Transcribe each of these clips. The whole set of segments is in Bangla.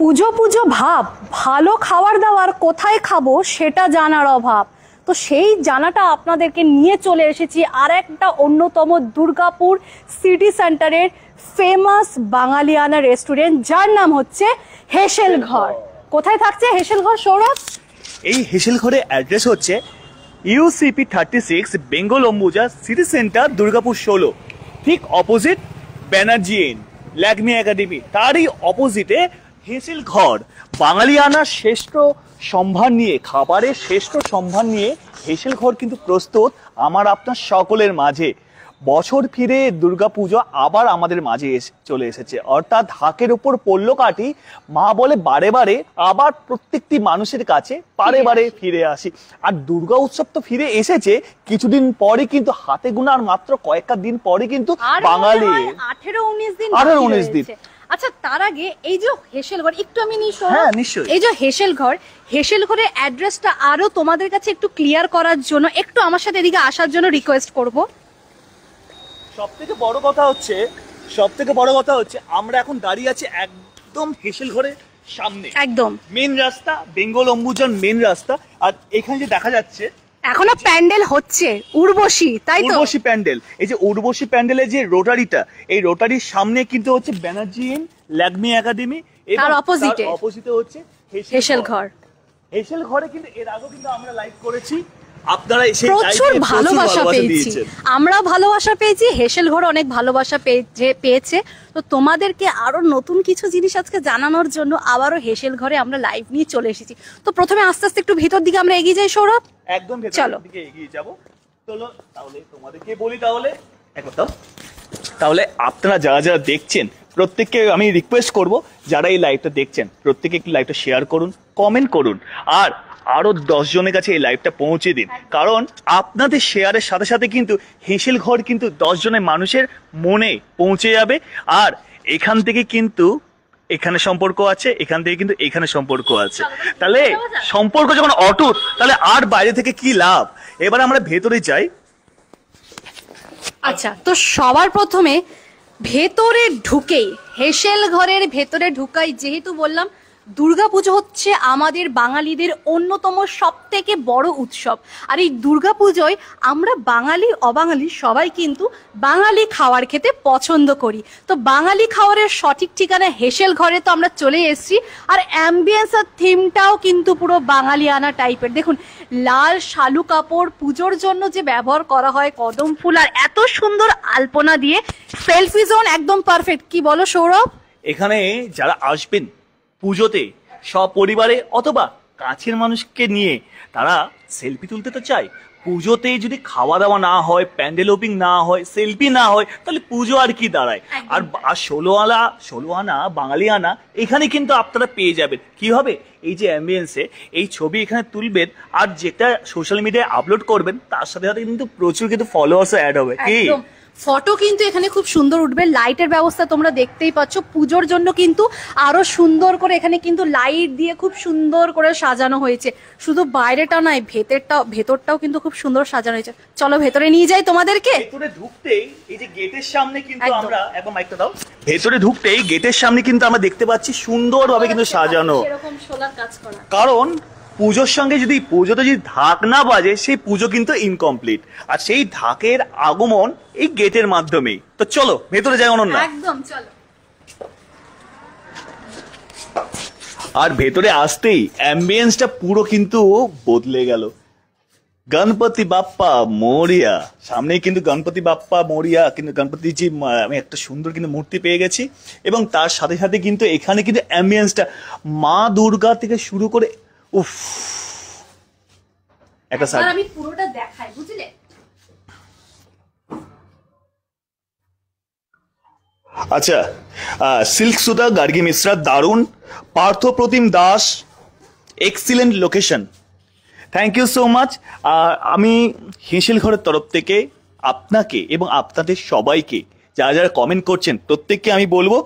পুজো পুজো ভাব, ভালো খাবার দাবার কোথায় খাবো সেটা জানার অভাব। তো সেই জানাটা আপনাদেরকে নিয়ে চলে এসেছি আর একটা অন্যতম দুর্গাপুর সিটি সেন্টারের ফেমাস বাঙালিয়ানা রেস্টুরেন্ট, যার নাম হচ্ছে হেসেল ঘর। কোথায় থাকছে হেসেল ঘর, সৌরভ? এই হেসেল ঘরের অ্যাড্রেস হচ্ছে UCP 36 Bengal Ambuja city centre Durgapur 16, ঠিক opposite Banerjee in Lakme academy, তারই অপোজিটে হেসেল ঘর। বাঙালিয়ানার শ্রেষ্ঠ সম্ভার নিয়ে, খাবারের শ্রেষ্ঠ সম্ভার নিয়ে হেসেল ঘর কিন্তু প্রস্তুত আমার আপনার সকলের মাঝে। বছর ফিরে দুর্গাপুজো আবার আমাদের মাঝে চলে এসেছে, অর্থাৎ ঢাকের উপর পড়লো কাঠি। মা বলে বারে বারে আবার প্রত্যেকটি মানুষের কাছে বারে বারে ফিরে আসি। আর দুর্গা উৎসব তো ফিরে এসেছে, কিছুদিন পরে কিন্তু হাতে গোনার মাত্র কয়েকটা দিন পরে কিন্তু বাঙালি 18-19 দিন। আচ্ছা, তার আগে এই যে হেসেল ঘর একটু আমি হ্যাঁ নিশ্চয়ই, এই যে হেসেল ঘরের অ্যাড্রেসটা আরো তোমাদের কাছে একটু ক্লিয়ার করার জন্য একটু আমার সাথে এদিকে আসার জন্য রিকোয়েস্ট করব। সবথেকে বড় কথা হচ্ছে আমরা এখন দাঁড়িয়ে আছি একদম হেসেল ঘরের সামনে, একদম মেন রাস্তা, বেঙ্গল অম্বুজার মেন রাস্তা। আর এখানে যে দেখা যাচ্ছে এখনো প্যান্ডেল হচ্ছে, উর্বশী, তাই তো? উর্বশী প্যান্ডেল, এই যে উর্বশী প্যান্ডেলের যে রোটারিটা, এই রোটারির সামনে কিন্তু হচ্ছে ব্যানার্জি ইন ল্যাকমি একাডেমি, তার অপোজিটে হচ্ছে হেসেল ঘর। হেসেল ঘরে কিন্তু এর আগেও কিন্তু আমরা লাইভ করেছি, আপনারা এসে প্রচুর ভালোবাসা পেয়েছি, আমরা ভালোবাসা পেয়েছি, হেসেল ঘর অনেক ভালোবাসা পেয়েছে। তো তোমাদেরকে আরো নতুন কিছু জিনিস আজকে জানানোর জন্য আবারও হেসেল ঘরে আমরা লাইভ নিয়ে চলে এসেছি। তো প্রথমে আস্তে আস্তে একটু ভিতর দিকে আমরা এগিয়ে যাই, সৌরভ। একদম ভেতরের দিকে এগিয়ে যাব। চলো তাহলে তোমাদেরকে বলি, তাহলে আপনারা যারা যারা দেখছেন প্রত্যেককে আমি রিকোয়েস্ট করব, যারা এই লাইভটা দেখছেন প্রত্যেকে একটু লাইভটা শেয়ার করুন, কমেন্ট করুন, আর আরো 10 জনের কাছে এই লাইভটা পৌঁছে দিন। কারণ আপনাদের শেয়ারের সাথে সাথে কিন্তু হেসেল ঘর কিন্তু 10 জনের মানুষের মনে পৌঁছে যাবে। আর এখান থেকে কিন্তু এখানে সম্পর্ক আছে, এখান থেকে কিন্তু এখানে সম্পর্ক আছে। তাহলে সম্পর্ক যখন অটুট, তাহলে আর বাইরে থেকে কি লাভ? এবার আমরা ভেতরে যাই। আচ্ছা, তো সবার প্রথমে ভেতরে ঢুকেই, হেসেল ঘরের ভেতরে ঢুকাই, যেহেতু বললাম দুর্গাপুজো হচ্ছে আমাদের বাঙালিদের অন্যতম সব থেকে বড় উৎসব। আর এই দুর্গাপুজোয় আমরা বাঙালি অবাঙালি সবাই কিন্তু বাঙালি খাবার খেতে পছন্দ করি। তো বাঙালি খাবারের সঠিক ঠিকানা হেসেল ঘরে তো আমরা চলে এসেছি। আর অ্যাম্বিয়েন্স আর থিমটাও কিন্তু পুরো বাঙালিয়ানা টাইপের। দেখুন, লাল শালু কাপড়, পুজোর জন্য যে ব্যবহার করা হয় কদম ফুল, আর এত সুন্দর আলপনা দিয়ে সেলফি জোন একদম পারফেক্ট। কি বলো সৌরভ? এখানে যারা আসবেন পুজোতে সপরিবারে অথবা কাছের মানুষকে নিয়ে, তারা সেলফি তুলতে তো চায়। পুজোতে যদি খাওয়া দাওয়া না হয়, প্যান্ডেল ওপিং না হয়, সেলফি না হয়, তাহলে পুজো আর কি দাঁড়ায়? আর 16 আনা বাঙালিয়ানা এখানে কিন্তু আপনারা পেয়ে যাবেন। কি হবে? এই যে অ্যাম্বিয়েন্সে এই ছবি এখানে তুলবেন আর যেটা সোশ্যাল মিডিয়ায় আপলোড করবেন, তার সাথে সাথে কিন্তু প্রচুর কিন্তু ফলোয়ার্সও অ্যাড হবে। কি ফটো কিন্তু এখানে খুব সুন্দর উঠবে। লাইটের ব্যবস্থা তোমরা দেখতেই পাচ্ছ, পুজোর জন্য কিন্তু আরো সুন্দর করে এখানে কিন্তু লাইট দিয়ে খুব সুন্দর করে সাজানো হয়েছে। শুধু বাইরেটা নয়, ভেতরটাও কিন্তু খুব সুন্দর সাজানো হয়েছে। চলো ভেতরে নিয়ে যাই তোমাদেরকে। ভেতরে ঢুকতেই এই যে গেটের সামনে কিন্তু আমরা একদম মাইকটা দাও, ভেতরে ঢুকতেই গেটের সামনে কিন্তু আমরা দেখতে পাচ্ছি সুন্দরভাবে কিন্তু সাজানো, এরকম সোলার কাজ করা। কারণ পুজোর সঙ্গে পুজোতে যদি ঢাক না বাজে, সেই পুজো কিন্তু ইনকমপ্লিট। আর সেই ঢাকের আগমন এই গেটের মাধ্যমেই। তো চলো ভেতরে যাই অনন্যা। একদম চলো। আর ভেতরে আসতেই অ্যাম্বিয়েন্সটা পুরো কিন্তু বদলে গেল। গণপতি বাপ্পা মোরিয়া, সামনেই কিন্তু গণপতি বাপ্পা মোরিয়া, কিন্তু গণপতিজি আমি একটা সুন্দর কিন্তু মূর্তি পেয়ে গেছি। এবং তার সাথে সাথে কিন্তু এখানে কিন্তু অ্যাম্বিয়েন্সটা মা দুর্গা থেকে শুরু করে উফ, একটা সাইড আমি পুরোটা দেখাই, বুঝলে? আচ্ছা, সিল্ক সুতা গার্গী মিশ্রা দারুণ, Partha Pratim Das excellent location, thank you so much. আমি হেসেল ঘরের তরফ থেকে আপনাকে এবং আপনাদের সবাইকে, যারা যারা কমেন্ট করছেন প্রত্যেককে আমি বলবো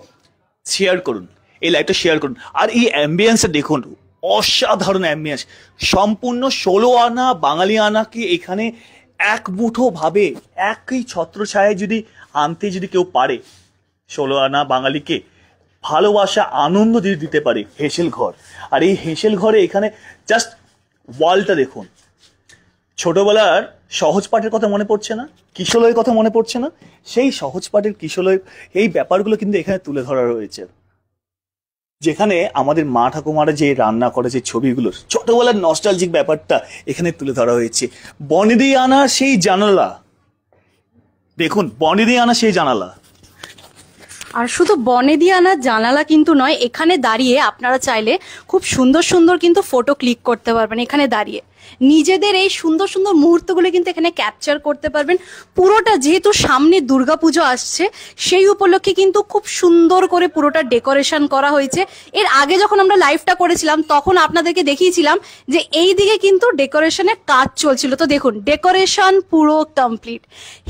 শেয়ার করুন, এই লাইভটা শেয়ার করুন। আর এই অ্যাম্বিয়েন্সটা দেখুন, অসাধারণ অ্যাম্বিয়েন্স। সম্পূর্ণ 16 আনা বাঙালিয়ানাকে এখানে এক মুঠো ভাবে একই ছত্রছায়ায় যদি আনতে যদি কেউ পারে, 16 আনা বাঙালিকে ভালোবাসা আনন্দ দিতে পারে হেসেল ঘর। আর এই হেসেল ঘরে এখানে জাস্ট ওয়ালটা দেখুন, ছোটবেলার সহজ পাঠের কথা মনে পড়ছে না, কিশলয়ের কথা মনে পড়ছে না, সেই সহজ পাঠের কিশলয় এই ব্যাপারগুলো কিন্তু এখানে তুলে ধরা রয়েছে। যেখানে আমাদের মা ঠাকুমারা যে রান্না করে যে ছবিগুলো, ছোটবেলার নস্টালজিক ব্যাপারটা এখানে তুলে ধরা হয়েছে। বনেদি আনা সেই জানালা দেখুন, বনেদি আনা সেই জানালা। আর শুধু বনেদি আনা জানালা কিন্তু নয়, এখানে দাঁড়িয়ে আপনারা চাইলে খুব সুন্দর সুন্দর কিন্তু ফটো ক্লিক করতে পারবেন। এখানে দাঁড়িয়ে নিজেদের এই সুন্দর সুন্দর মুহূর্তগুলো কিন্তু এখানে ক্যাপচার করতে পারবেন। পুরোটা যেহেতু সামনে দুর্গাপুজো আসছে, সেই উপলক্ষে কিন্তু খুব সুন্দর করে পুরোটা ডেকোরেশন করা হয়েছে। এর আগে যখন আমরা লাইভটা করেছিলাম তখন আপনাদেরকে দেখিয়েছিলাম যে এই দিকে কিন্তু ডেকোরেশনের কাজ চলছিল। তো দেখুন ডেকোরেশন পুরো কমপ্লিট।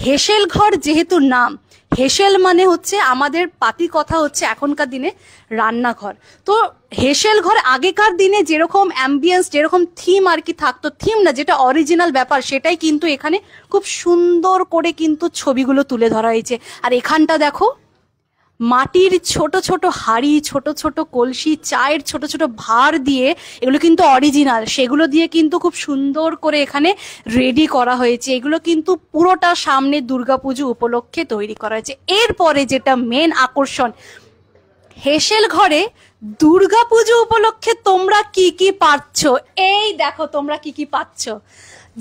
হেসেল ঘর যেহেতু নাম, হেসেল মানে হচ্ছে আমাদের পাতি কথা হচ্ছে এখনকার দিনে রান্নাঘর। তো হেসেল ঘর আগেকার দিনে যেরকম অ্যাম্বিয়েন্স, যেরকম থিম আর কি থাকতো, থিম না যেটা অরিজিনাল ব্যাপার, সেটাই কিন্তু এখানে খুব সুন্দর করে কিন্তু ছবিগুলো তুলে ধরা হয়েছে। আর এখানটা দেখো মাটির ছোট ছোট হাঁড়ি, ছোট ছোট কলসি, চায়ের ছোট ছোট ভাঁড় দিয়ে, এগুলো কিন্তু অরিজিনাল, সেগুলো দিয়ে কিন্তু খুব সুন্দর করে এখানে রেডি করা হয়েছে। এগুলো কিন্তু পুরোটা সামনে দুর্গাপুজো উপলক্ষে তৈরি করা হয়েছে। এরপরে যেটা মেন আকর্ষণ, হেসেল ঘরে দুর্গাপুজো উপলক্ষে তোমরা কি কি পাচ্ছ, এই দেখো তোমরা কি কি পাচ্ছ,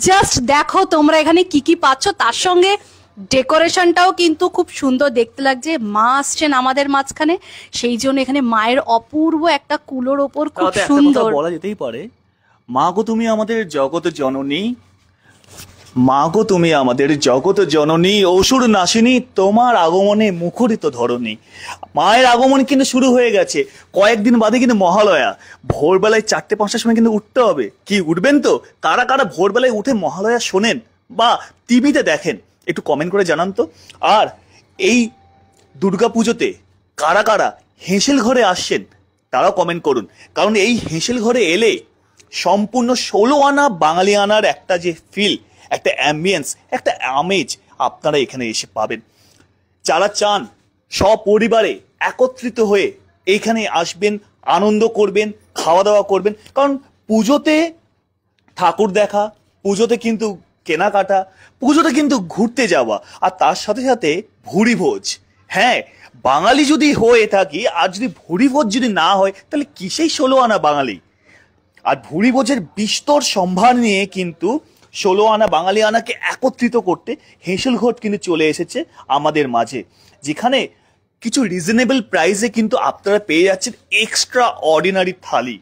জাস্ট দেখো তোমরা এখানে কি কি পাচ্ছ। তার সঙ্গে ডেকোরেশনটাও কিন্তু খুব সুন্দর দেখতে লাগছে। মা আসছেন আমাদের মাঝখানে, সেই জন্য এখানে মায়ের অপূর্ব একটা কুলোর ওপর খুব সুন্দর বলা যেতেই পারে, মা গো তুমি আমাদের জগৎ জননী, মা গো তুমি আমাদের জগৎ জননী, অসুর নাশিনী, তোমার আগমনে মুখরিত ধরণী। মায়ের আগমন কিন্তু শুরু হয়ে গেছে, কয়েকদিন বাদে কিন্তু মহালয়া। ভোরবেলায় 4টে-5টার সময় কিন্তু উঠতে হবে। কি উঠবেন তো? কারা কারা ভোরবেলায় উঠে মহালয়া শোনেন বা টিভিতে দেখেন, একটু কমেন্ট করে জানান তো। আর এই দুর্গাপুজোতে কারা কারা হেসেল ঘরে আসছেন তারাও কমেন্ট করুন, কারণ এই হেসেল ঘরে এলে সম্পূর্ণ 16 আনা বাঙালি আনার একটা যে ফিল, একটা অ্যাম্বিয়েন্স, একটা আমেজ আপনারা এখানে এসে পাবেন। যারা চান সপরিবারে একত্রিত হয়ে এইখানে আসবেন, আনন্দ করবেন, খাওয়া দাওয়া করবেন, কারণ পুজোতে ঠাকুর দেখা, পুজোতে কিন্তু কেনাকাটা, পুজোতে কিন্তু ঘুরতে যাওয়া, আর তার সাথে সাথে ভুরি ভোজ। হ্যাঁ, বাঙালি যদি হয়ে থাকি আর যদি ভুরি ভোজ যদি না হয় তাহলে কিসেই 16 আনা বাঙালি। আর ভুরি ভোজের বিস্তর সম্ভার নিয়ে কিন্তু 16 আনা বাঙালি আনাকে একত্রিত করতে হেসেল ঘর কিন্তু চলে এসেছে আমাদের মাঝে, যেখানে কিছু রিজনেবল প্রাইসে কিন্তু আপনারা পেয়ে যাচ্ছেন এক্সট্রা অর্ডিনারি থালি।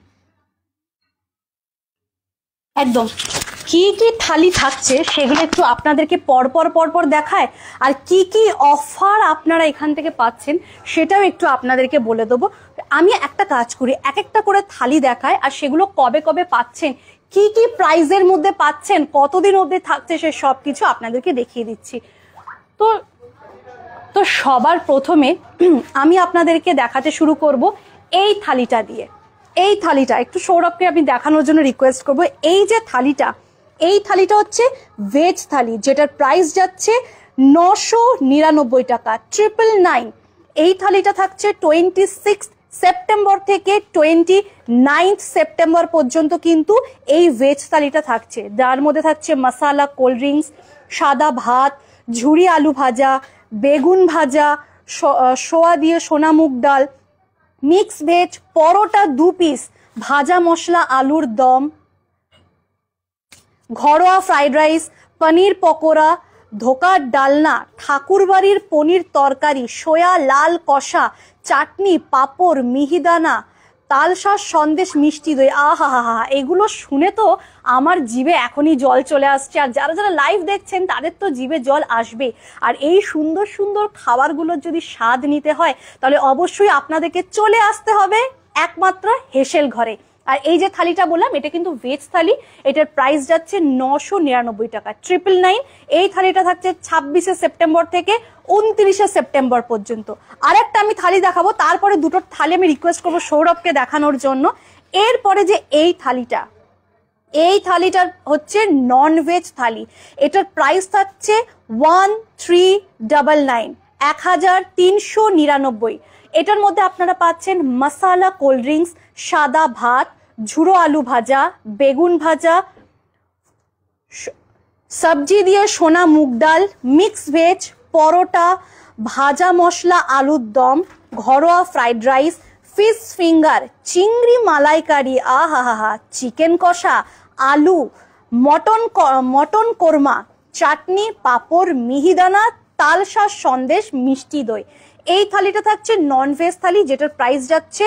একদম কি কি থালি থাকছে সেগুলো একটু আপনাদেরকে পরপর দেখায়, আর কি কি অফার আপনারা এখান থেকে পাচ্ছেন সেটাও একটু আপনাদেরকে বলে দেবো। আমি একটা কাজ করি, এক একটা করে থালি দেখায়, আর সেগুলো কবে কবে পাচ্ছেন, কি কি প্রাইজের মধ্যে পাচ্ছেন, কতদিন অবধি থাকছে, সে সব কিছু আপনাদেরকে দেখিয়ে দিচ্ছি। তো তো সবার প্রথমে আমি আপনাদেরকে দেখাতে শুরু করব এই থালিটা দিয়ে। এই থালিটা একটু সৌরভকে আমি দেখানোর জন্য রিকোয়েস্ট করব। এই যে থালিটা, এই থালিটা হচ্ছে ভেজ থালি, যেটার প্রাইস যাচ্ছে 999 টাকা, 999। এই থালিটা থাকছে 26 সেপ্টেম্বর থেকে 29 সেপ্টেম্বর পর্যন্ত কিন্তু এই ভেজ থালিটা থাকছে, যার মধ্যে থাকছে মশালা, কোল্ড ড্রিঙ্কস, সাদা ভাত, ঝুরি আলু ভাজা, বেগুন ভাজা, সোয়া দিয়ে সোনা মুগ ডাল, মিক্স ভেজ, পরোটা 2 পিস, ভাজা মশলা আলুর দম, ঘরোয়া ফ্রাইড রাইস, পনির পকোড়া, ধোকার ডালনা, ঠাকুরবাড়ির পনির তরকারি, সোয়া লাল কষা, চাটনি, পাঁপড়, মিহিদানা, তালশাঁস, সন্দেশ, মিষ্টি দই। আহা হা হা, এগুলো শুনে তো আমার জিভে এখনই জল চলে আসছে। আর যারা যারা লাইভ দেখছেন তাদের তো জিভে জল আসবে। আর এই সুন্দর সুন্দর খাবারগুলোর যদি স্বাদ নিতে হয় তাহলে অবশ্যই আপনাদেরকে চলে আসতে হবে একমাত্র হেসেল ঘরে। আর এই যে থালিটা বললাম এটা কিন্তু ভেজ থালি, এটার প্রাইস যাচ্ছে 999 টাকা, 999। এই থালিটা থাকছে 26 সেপ্টেম্বর থেকে 29 সেপ্টেম্বর পর্যন্ত। আর একটা আমি থালি দেখাবো, তারপরে দুটো থালি আমি রিকোয়েস্ট করবো সৌরভকে দেখানোর জন্য। এরপরে যে এই থালিটা, এই থালিটা হচ্ছে নন ভেজ থালি, এটার প্রাইস থাকছে 1399, 1399। এটার মধ্যে আপনারা পাচ্ছেন মশালা কোল্ড ড্রিঙ্কস, সাদা ভাত, ঝুড়ো আলু ভাজা, বেগুন ভাজা, সবজি দিয়ে সোনা মুগ ডাল, মিক্স ভেজ, পরোটা, ভাজা মশলা আলুর দম, ঘরোয়া ফ্রাইড রাইস, ফিশ ফিঙ্গার, চিংড়ি মালাইকারি, আহা, চিকেন কষা, আলু, মটন কোরমা, চাটনি, পাঁপড়, মিহিদানা, তালশাঁস, সন্দেশ, মিষ্টি দই। এই থালিটা থাকছে নন ভেজ থালি, যেটার প্রাইস যাচ্ছে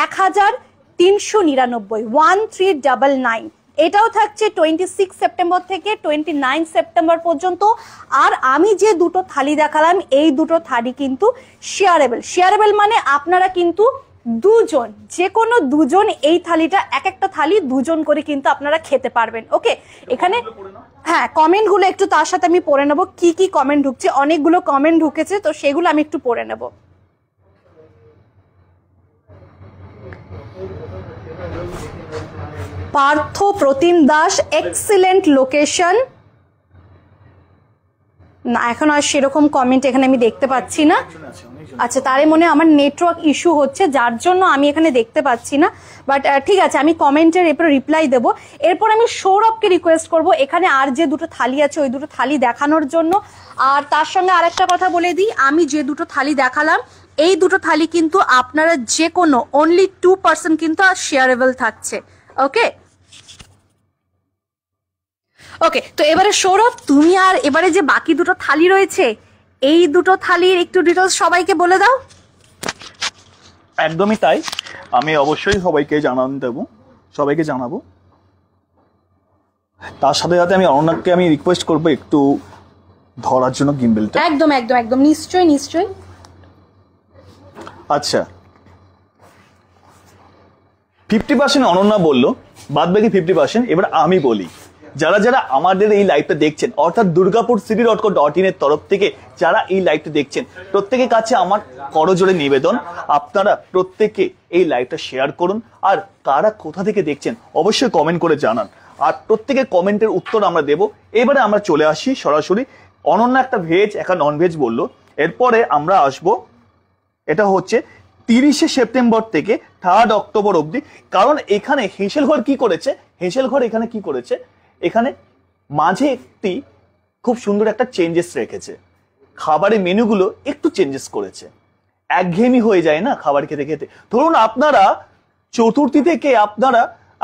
1399, 1399। এটাও থাকছে 26 সেপ্টেম্বর থেকে 29 সেপ্টেম্বর পর্যন্ত। আর আমি যে দুটো থালি দেখালাম, এই দুটো থালি কিন্তু শেয়ারেবল মানে আপনারা কিন্তু দুজন, যে কোনো দুজন এই থালিটা, এক একটা থালি দুজন করে কিন্তু আপনারা খেতে পারবেন। ওকে, এখানে হ্যাঁ কমেন্টগুলো একটু তার সাথে আমি পড়ে নেব, কি কি কমেন্ট ঢুকছে। অনেকগুলো কমেন্ট ঢুকেছে, তো সেগুলো আমি একটু পড়ে নেব। Partha Pratim Das, excellent location. না, এখন আর সেরকম কমেন্ট এখানে আমি দেখতে পাচ্ছি না। আচ্ছা, তারে মনে আমার নেটওয়ার্ক ইস্যু হচ্ছে, যার জন্য আমি এখানে দেখতে পাচ্ছি না। বাট ঠিক আছে, আমি কমেন্টের এরপর রিপ্লাই দেবো। এরপর আমি সৌরভকে রিকোয়েস্ট করব এখানে আর যে দুটো থালি আছে ওই দুটো থালি দেখানোর জন্য। আর তার সঙ্গে আরেকটা কথা বলে দিই, আমি যে দুটো থালি দেখালাম এই দুটো থালি কিন্তু আপনারা যে কোনো অনলি 2% কিন্তু শেয়ারেবল থাকছে। ওকে ওকে, তো এবারে সৌরভ তুমি আর এবারে যে বাকি দুটো থালি রয়েছে এই দুটো থালির একটু ডিটেলস সবাইকে বলে দাও। একদমই তাই, আমি অবশ্যই সবাইকে জানাবো। তার সাথে সাথে আমি অনন্যাকে আমি রিকোয়েস্ট করবো একটু ধরার জন্য গিম্বেলটা। একদম একদম একদম, নিশ্চয়ই। আচ্ছা, 50% অনন্যা বললো, বাদ বাকি 50% এবার আমি বলি। যারা যারা আমাদের এই লাইভটা দেখছেন, অর্থাৎ দুর্গাপুর city.co.in এর তরফ থেকে যারা এই লাইভটা দেখছেন, প্রত্যেকের কাছে আমার করজোড়ে নিবেদন, আপনারা প্রত্যেকে এই লাইভটা শেয়ার করুন। আর কারা কোথা থেকে দেখছেন অবশ্যই কমেন্ট করে জানান, আর প্রত্যেকের কমেন্টের উত্তর আমরা দেব। এবারে আমরা চলে আসি সরাসরি। অনন্যা একটা ভেজ একটা নন ভেজ বললো, এরপরে আমরা আসবো, এটা হচ্ছে 30শে সেপ্টেম্বর থেকে 3 অক্টোবর অবধি। কারণ এখানে হেঁসেল ঘর এখানে কি করেছে, এখানে মাঝে একটি খুব সুন্দর একটা চেঞ্জেস রেখেছে, খাবারের মেনুগুলো একটু চেঞ্জেস করেছে। একঘেয়েমি হয়ে যায় না খাবার খেতে খেতে। ধরুন আপনারা চতুর্থী থেকে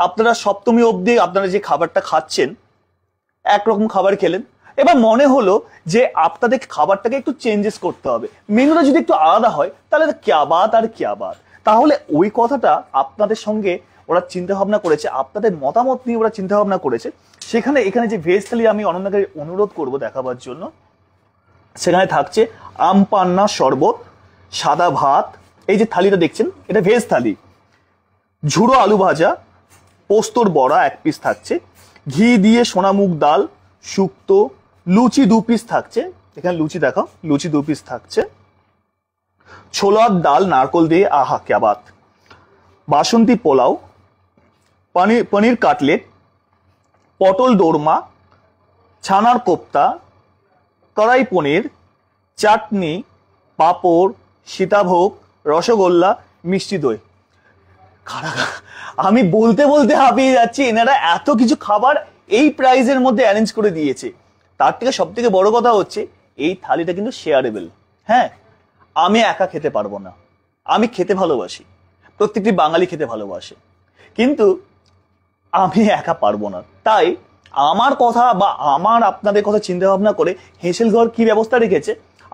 আপনারা সপ্তমী অবধি আপনারা যে খাবারটা খাচ্ছেন, একরকম খাবার খেলেন, এবার মনে হলো যে আপনাদের খাবারটাকে একটু চেঞ্জেস করতে হবে, মেনুটা যদি একটু আলাদা হয় তাহলে ক্যা বাত। তাহলে ওই কথাটা আপনাদের সঙ্গে ওরা চিন্তা ভাবনা করেছে, আপনাদের মতামত নিয়ে ওরা চিন্তা ভাবনা করেছে। সেখানে এখানে যে ভেজ থালি আমি অনন্যাকে অনুরোধ করব দেখাবার জন্য, সেখানে থাকছে আম পান্না শরবত, সাদা ভাত, এই যে থালিটা দেখছেন এটা ভেজ থালি, ঝুড়ো আলু ভাজা, পোস্তর বড়া 1 পিস থাকছে, ঘি দিয়ে সোনা মুগ ডাল, শুক্তো, লুচি 2 পিস থাকছে, এখানে লুচি দেখাও, লুচি 2 পিস থাকছে, ছোলার ডাল নারকল দিয়ে, আহা ক্যা বাত, বাসন্তী পোলাও, পনির কাটলেট, পটল দোরমা, ছানার কোপ্তা, কড়াই পনির, চাটনি, পাঁপড়, সীতাভোগ, রসগোল্লা, মিষ্টি দই। আমি বলতে বলতে হাঁপিয়ে যাচ্ছি, এনারা এত কিছু খাবার এই প্রাইজের মধ্যে অ্যারেঞ্জ করে দিয়েছে। তার থেকে সব থেকে বড় কথা হচ্ছে এই থালিটা কিন্তু শেয়ারেবল। হ্যাঁ, আমি একা খেতে পারবো না, আমি খেতে ভালোবাসি, প্রত্যেকটি বাঙালি খেতে ভালোবাসে, কিন্তু আমি একা পারবো না। তাই আমার কথা বা আমার আপনাদের কথা চিন্তা ভাবনা করে হেঁসেল ঘর কি ব্যবস্থা রেখেছে,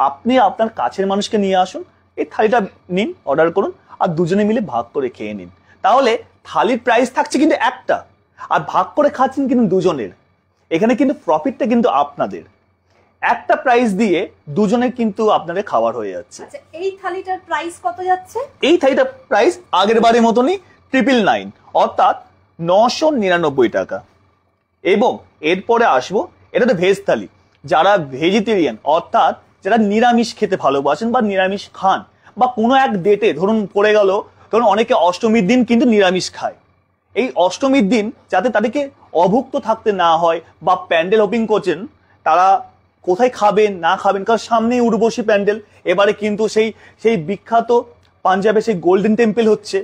আপনি আপনার কাছের মানুষকে নিয়ে আসুন, এই থালিটা নিন, অর্ডার করুন, আর দুজনে মিলে ভাগ করে খেয়ে নিন। তাহলে থালির প্রাইস থাকছে কিন্তু একটা, আর ভাগ করে খাচ্ছেন কিন্তু দুজনের। এখানে কিন্তু প্রফিটটা কিন্তু আপনাদের। একটা প্রাইস দিয়ে দুজনের কিন্তু আপনাদের খাবার হয়ে যাচ্ছে। আচ্ছা, এই থালিটার প্রাইস কত যাচ্ছে? এই থালিটার প্রাইস আগের বারের মতনই 999, অর্থাৎ 999 টাকা। এবং এরপরে আসবো, এটা তো ভেজ থালি। যারা ভেজিটেরিয়ান, অর্থাৎ যারা নিরামিষ খেতে ভালোবাসেন বা নিরামিষ খান, বা কোনো এক ডেটে ধরুন পড়ে গেল, ধরুন অনেকে অষ্টমীর দিন কিন্তু নিরামিষ খায়, এই অষ্টমীর দিন যাতে তাদেরকে অভুক্ত থাকতে না হয়, বা প্যান্ডেল হপিং করছেন, তারা কোথায় খাবেন না খাবেন, কারণ সামনেই উর্বশী প্যান্ডেল। এবারে কিন্তু সেই বিখ্যাত পাঞ্জাবে সেই গোল্ডেন টেম্পল হচ্ছে,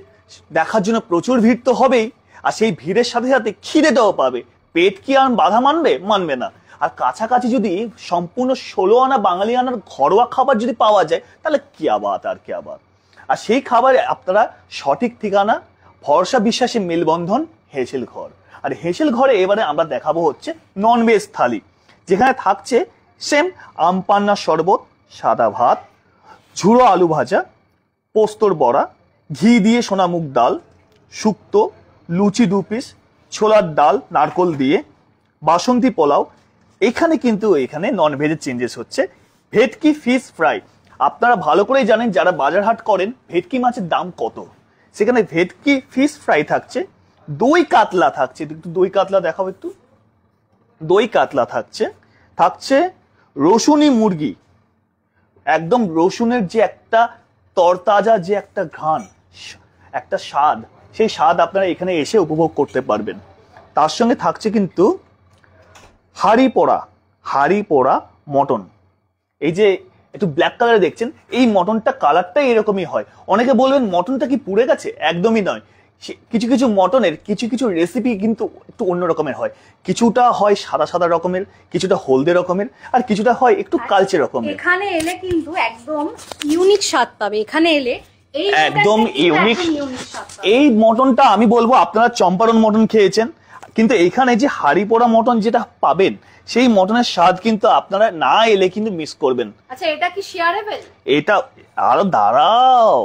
দেখার জন্য প্রচুর ভিড় তো হবেই, আর সেই ভিড়ের সাথে সাথে খিদেটাও পাবে। পেট কি আর বাধা মানবে? মানবে না। আর কাছাকাছি যদি সম্পূর্ণ 16 আনা বাঙালি আনার ঘরোয়া খাবার যদি পাওয়া যায়, তাহলে কি আবাদ আর কি আবাদ। আর সেই খাবারে আপনারা সঠিক ঠিকানা, ভরসা বিশ্বাসী মেলবন্ধন, হেসেল ঘর। আর হেসেল ঘরে এবারে আমরা দেখাবো হচ্ছে ননভেজ থালি, যেখানে থাকছে সেম আমপান্না শরবত, সাদা ভাত, ঝুড়ো আলু ভাজা, পোস্তর বড়া, ঘি দিয়ে সোনামুগ ডাল, শুক্তো, লুচি 2 পিস, ছোলার ডাল নারকোল দিয়ে, বাসন্তী পোলাও। এখানে কিন্তু এখানে নন ভেজের চেঞ্জেস হচ্ছে। ভেটকি ফিশ ফ্রাই, আপনারা ভালো করেই জানেন যারা বাজার হাট করেন ভেটকি মাছের দাম কত, সেখানে ভেটকি ফিশ ফ্রাই থাকছে। দই কাতলা থাকছে, একটু দই কাতলা দেখাবো একটু। দই কাতলা থাকছে, থাকছে রসুনি মুরগি, একদম রসুনের যে একটা তরতাজা যে একটা ঘ্রাণ, একটা স্বাদ, সেই স্বাদ আপনারা এখানে এসে উপভোগ করতে পারবেন। তার সঙ্গে থাকছে কিন্তু হাড়ি পোড়া মটন। এই যে একটু ব্ল্যাক কালারে দেখছেন, এই মটনটা কালারটাই এরকমই হয়। অনেকে বলবেন মটনটা কি পুড়ে গেছে? একদমই নয়। কিছু কিছু মটনের কিছু কিছু রেসিপি কিন্তু একটু অন্য রকমের হয়, কিছুটা হয় সাদা সাদা রকমের, কিছুটা হলদে রকমের, আর কিছুটা হয় একটু কালচে রকমের। এখানে এলে কিন্তু একদম ইউনিক স্বাদ পাবে। এখানে এলে একদম ইউনিক। এই মটনটা আমি বলবো আপনারা চম্পারন মটন খেয়েছেন, কিন্তু এখানে যে হাড়ি পোড়া মটন যেটা পাবেন, সেই মটনের স্বাদ কিন্তু আপনারা না এলে কিন্তু মিস করবেন। আচ্ছা, এটা কি শেয়ারেবল? এটা আরো দাঁড়াও,